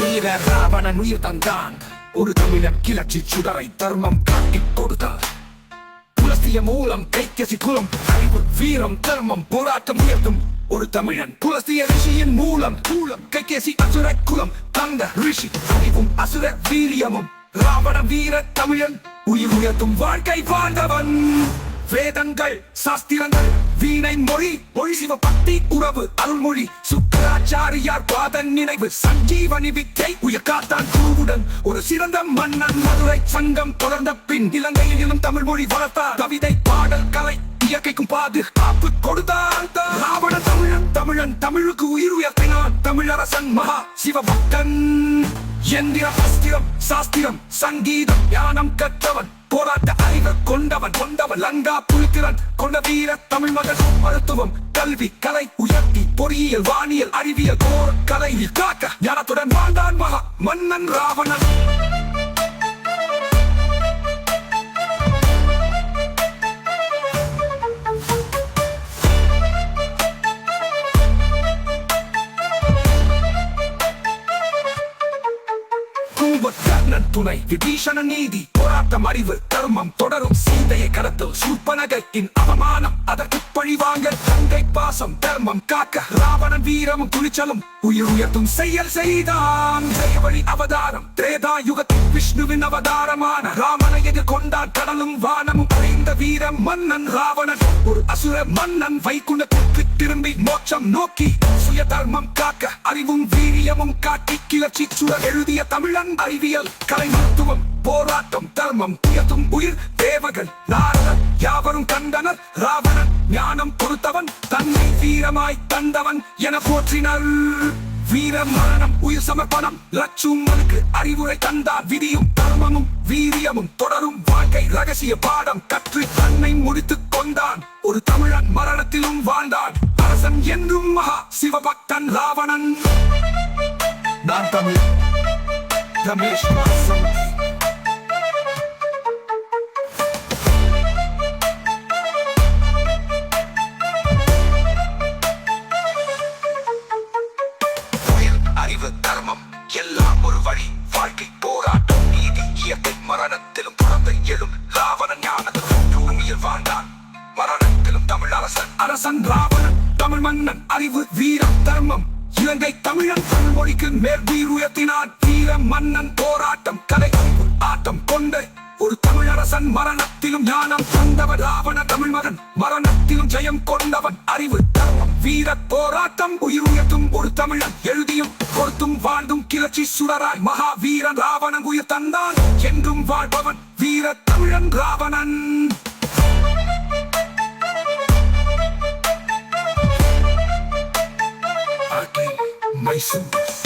வீர ராவணன் உயிர் தந்தான். ஒரு தமிழன் கிளர்ச்சி சுடரை தர்மம் காட்டிக் கொடுத்தார். புலஸ்திய மூலம் கைக்கசி குலம் அறிவு வீரம் தர்மம் போராட்டம் உயர்த்தும் ஒரு தமிழன். புலஸ்திய ரிஷியின் மூலம் கைக்கேசி அசுர குலம் தந்த ரிஷி அறிவும் அசுர வீரியமும் ராவண வீர தமிழன் உயிர் உயர்த்தும் வாழ்க்கை வாழ்ந்தவன். வேதங்கள் சாஸ்திரங்கள் வீணை மொழி சிவ பக்தி உறவு அருள்மொழி சுக்கராச்சாரியார் பாதன் நினைவு சஞ்சீவனி வித்தை உயிர் காத்தான் குருவுடன் ஒரு சிறந்த மன்னன். மதுரை சங்கம் தொடர்ந்த பின் இலங்கையிலும் தமிழ் மொழி வளர்த்தார். கவிதை பாடல் கலை இயற்கைக்கும் பாதுகாப்பு கொடுத்தான். ராவண தமிழன் தமிழுக்கு உயிர் உயர்த்தினான். தமிழரசன் மகா சிவபக்தன். எந்திர அஸ்திரம் சாஸ்திரம் சங்கீதம் ஞானம் கற்றவன். போராட்ட அறிவு கொண்டவன் லங்கா புலித்திறன் கொண்ட வீர தமிழ் மகன். மருத்துவம் கல்வி கலை உயர்த்தி பொறியியல் வானியல் அறிவியல் போர் கலை காக்க ஞானத்துடன் வாழ்ந்தான் மகா மன்னன் ராவணன். துணை விபீஷண நீதி போராட்டம் அறிவு தர்மம் தொடரும் சீதையை கடத்தல் சூர்பனகையின் அவமானம் அதற்கு பழிவாங்க தங்கை பாசம் தர்மம் காக்க ராவணன் வீரமும் துணிச்சலும் உயிர் உயர்த்தும் செயல் செய்தான். ஜெயவழி அவதாரம் திரேதா யுகத்தில் விஷ்ணுவின் அவதாரமான ராமனை எதிர்கொண்டான். கடலும் வானமும் அறிந்த வீர மன்னன் ராவணன் ஒரு அசுர மன்னன். வைகுண்டத்திற்கு திரும்பி மோட்சம் நோக்கி சுய தர்மம் காக்க அறிவும் வீரியமும் காட்டி கிளர்ச்சி சுடர் எழுதிய தமிழன். அறிவியல் கலை மருத்துவம் போராட்டம் தர்மம் உயர்த்தும் உயிர் தேவர்கள் நாரதர் யாவரும் கண்டனர். ராவணன் ஞானம் கொடுத்தவன் தன்னை வீரமாய் தந்தவன் என போற்றினர். வீர மரணம் உயிர் சமர்ப்பணம் லட்சுமனுக்கு அறிவுரை தந்தார். விதியும் தர்மமும் வீரியமும் தொடரும் வாழ்க்கை ரகசிய பாடம் கற்று தன்னை முடித்துக் கொண்டான். ஒரு தமிழன் மரணத்திலும் வாழ்ந்தான். அரசன் என்றும் மகா சிவபக்தன் ராவணன். நான் தமிழ் ரமேஷ் மாசம். அறிவு தர்மம் எல்லாம் ஒரு வழி. வாழ்க்கை போராட்டம் நீதி இயற்கை மரணத்திலும் தொடர்ந்து எழும் ராவணன். ஞானத்திலும் பூமியில் வாழ்ந்தான். மரணத்திலும் தமிழ் அரசன் ராவணன் தமிழ் மன்னன். அறிவு வீரம் தர்மம் இலங்கை தமிழன் தமிழ் மொழிக்கு மேல் வீர் உயர்த்தினான். வீர மன்னன் போராட்டம் கலை ஆட்டம் கொண்ட ஒரு தமிழரசன். மரணத்திலும் ஞானம் தந்தவன் ராவண தமிழ் மகன். மரணத்திலும் ஜெயம் கொண்டவன். அறிவு தர்மம் வீர போராட்டம் உயிர் உயர்த்தும் ஒரு தமிழன். எழுதியும் கொடுத்தும் வாழ்ந்தும் கிளர்ச்சி சுடராய் மகா வீரன் ராவணன் உயிர் தந்தான். என்றும் வாழ்பவன் வீர தமிழன் ராவணன். Mysore.